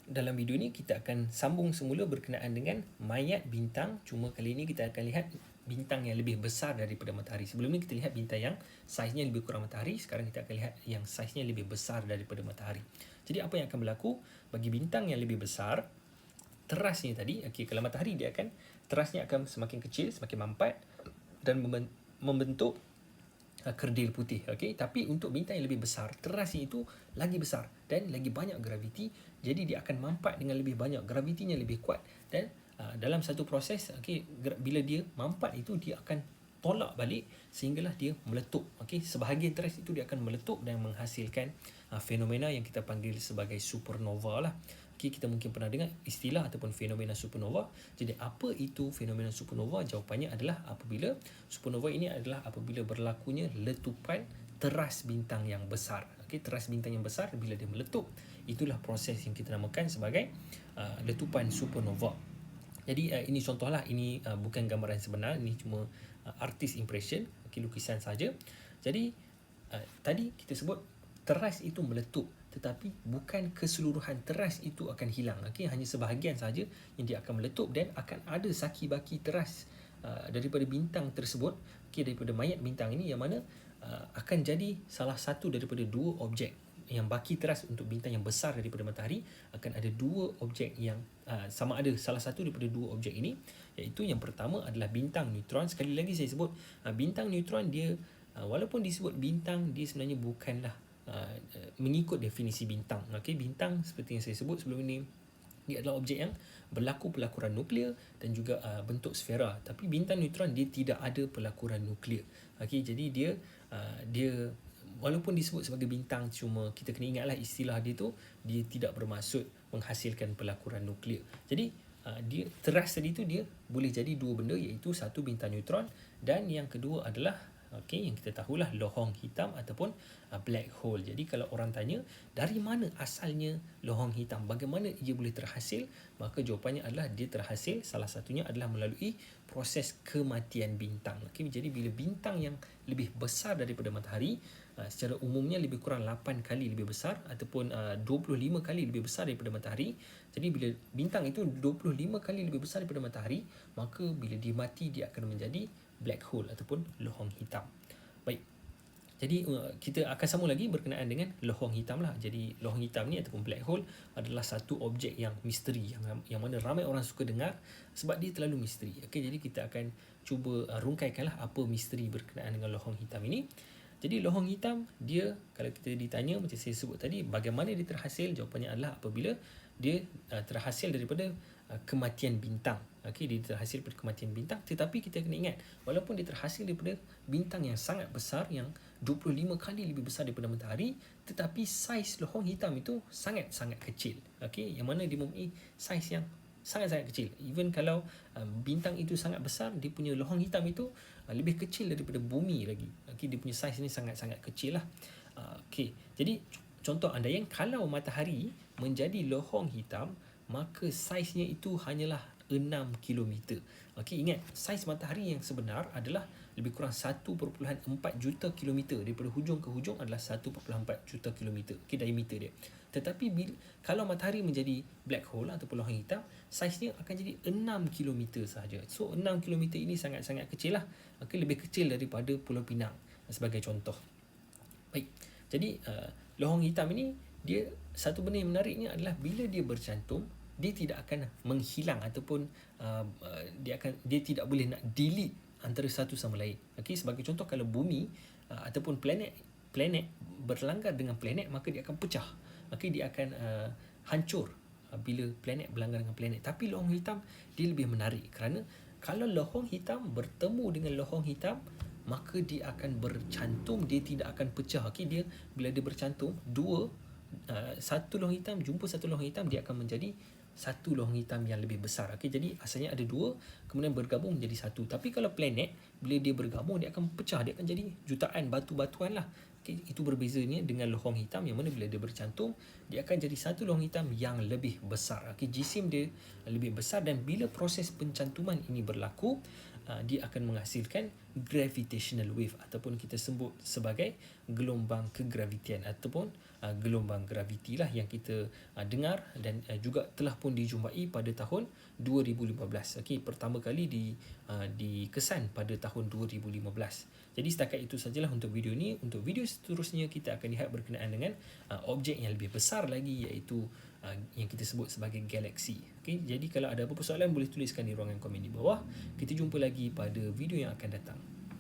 dalam video ni kita akan sambung semula berkenaan dengan mayat bintang. Cuma kali ini kita akan lihat bintang yang lebih besar daripada matahari. Sebelum ni kita lihat bintang yang saiznya lebih kurang matahari. Sekarang kita akan lihat yang saiznya lebih besar daripada matahari. Jadi apa yang akan berlaku bagi bintang yang lebih besar, terasnya tadi, kalau matahari dia akan, terasnya akan semakin kecil, semakin mampat dan membentuk kerdil putih. Tapi untuk bintang yang lebih besar, terasnya itu lagi besar dan lagi banyak graviti. Jadi dia akan mampat dengan lebih banyak, gravitinya lebih kuat, dan dalam satu proses, bila dia mampat itu, dia akan tolak balik sehinggalah dia meletup. Sebahagian teras itu dia akan meletup dan menghasilkan fenomena yang kita panggil sebagai supernova lah. Kita mungkin pernah dengar istilah ataupun fenomena supernova. Jadi apa itu fenomena supernova? Jawapannya adalah apabila supernova ini adalah apabila berlakunya letupan teras bintang yang besar. Teras bintang yang besar bila dia meletup, itulah proses yang kita namakan sebagai letupan supernova. Jadi ini contohlah, ini bukan gambaran sebenar, ini cuma artist impression, lukisan saja. Jadi tadi kita sebut teras itu meletup, tetapi bukan keseluruhan teras itu akan hilang. Hanya sebahagian saja yang dia akan meletup, dan akan ada saki-baki teras daripada bintang tersebut, daripada mayat bintang ini, yang mana akan jadi salah satu daripada dua objek yang baki teras untuk bintang yang besar daripada matahari. Akan ada dua objek yang sama ada salah satu daripada dua objek ini, iaitu yang pertama adalah bintang neutron. Sekali lagi saya sebut, bintang neutron dia walaupun disebut bintang, dia sebenarnya bukanlah mengikut definisi bintang. Bintang seperti yang saya sebut sebelum ini, dia adalah objek yang berlaku pelakuran nuklear dan juga bentuk sfera. Tapi bintang neutron dia tidak ada pelakuran nuklear. Jadi dia walaupun disebut sebagai bintang, cuma kita kena ingatlah istilah dia tu, dia tidak bermaksud menghasilkan pelakuran nuklear. Jadi dia teras tadi tu dia boleh jadi dua benda, iaitu satu bintang neutron, dan yang kedua adalah yang kita tahulah lohong hitam ataupun black hole. Jadi kalau orang tanya dari mana asalnya lohong hitam, bagaimana ia boleh terhasil, maka jawapannya adalah dia terhasil, salah satunya adalah melalui proses kematian bintang. Jadi bila bintang yang lebih besar daripada matahari, secara umumnya lebih kurang 8 kali lebih besar ataupun 25 kali lebih besar daripada matahari. Jadi bila bintang itu 25 kali lebih besar daripada matahari, maka bila dia mati, dia akan menjadi black hole ataupun lohong hitam. Baik. Jadi kita akan sambung lagi berkenaan dengan lohong hitam lah. Jadi lohong hitam ni ataupun black hole adalah satu objek yang misteri, yang mana ramai orang suka dengar sebab dia terlalu misteri. Jadi kita akan cuba rungkaikanlah apa misteri berkenaan dengan lohong hitam ini. Jadi lohong hitam dia, kalau kita ditanya macam saya sebut tadi, bagaimana dia terhasil, jawapannya adalah apabila dia terhasil daripada kematian bintang. Dia terhasil daripada kematian bintang, tetapi kita kena ingat, walaupun dia terhasil daripada bintang yang sangat besar, yang 25 kali lebih besar daripada matahari, tetapi saiz lohong hitam itu sangat-sangat kecil. Yang mana dia mempunyai saiz yang sangat-sangat kecil. Even kalau bintang itu sangat besar, dia punya lohong hitam itu lebih kecil daripada bumi lagi. Dia punya saiz ni sangat-sangat kecil lah. Jadi contoh andaian kalau matahari menjadi lohong hitam, maka saiznya itu hanyalah 6 km. Ingat, saiz matahari yang sebenar adalah lebih kurang 1.4 juta kilometer. Daripada hujung ke hujung adalah 1.4 juta kilometer, diameter dia. Tetapi kalau matahari menjadi black hole ataupun lohong hitam, saiznya akan jadi 6 km sahaja. So 6 km ini sangat-sangat kecil lah. Lebih kecil daripada Pulau Pinang sebagai contoh. Baik. Jadi lohong hitam ini, dia satu benda yang menariknya adalah bila dia bercantum, dia tidak akan menghilang ataupun dia tidak boleh nak delete antara satu sama lain. Sebagai contoh, kalau bumi ataupun planet berlanggar dengan planet, maka dia akan pecah. Dia akan hancur bila planet berlanggar dengan planet. Tapi lohong hitam dia lebih menarik, kerana kalau lohong hitam bertemu dengan lohong hitam, maka dia akan bercantum, dia tidak akan pecah. Dia bila dia bercantum, satu lohong hitam jumpa satu lohong hitam, dia akan menjadi satu lohong hitam yang lebih besar. Jadi asalnya ada dua, kemudian bergabung menjadi satu. Tapi kalau planet, bila dia bergabung, dia akan pecah, dia akan jadi jutaan batu-batuan lah. Itu berbezanya dengan lohong hitam, yang mana bila dia bercantum, dia akan jadi satu lohong hitam yang lebih besar. Jisim dia lebih besar, dan bila proses pencantuman ini berlaku, dia akan menghasilkan gravitational wave ataupun kita sebut sebagai gelombang kegravitian ataupun gelombang graviti lah yang kita dengar dan juga telah pun dijumpai pada tahun 2015. Okey, pertama kali dikesan pada tahun 2015. Jadi setakat itu sajalah untuk video ni. Untuk video seterusnya kita akan lihat berkenaan dengan objek yang lebih besar lagi, iaitu yang kita sebut sebagai galaksi. Okay, jadi kalau ada apa-apa soalan boleh tuliskan di ruangan komen di bawah. Kita jumpa lagi pada video yang akan datang.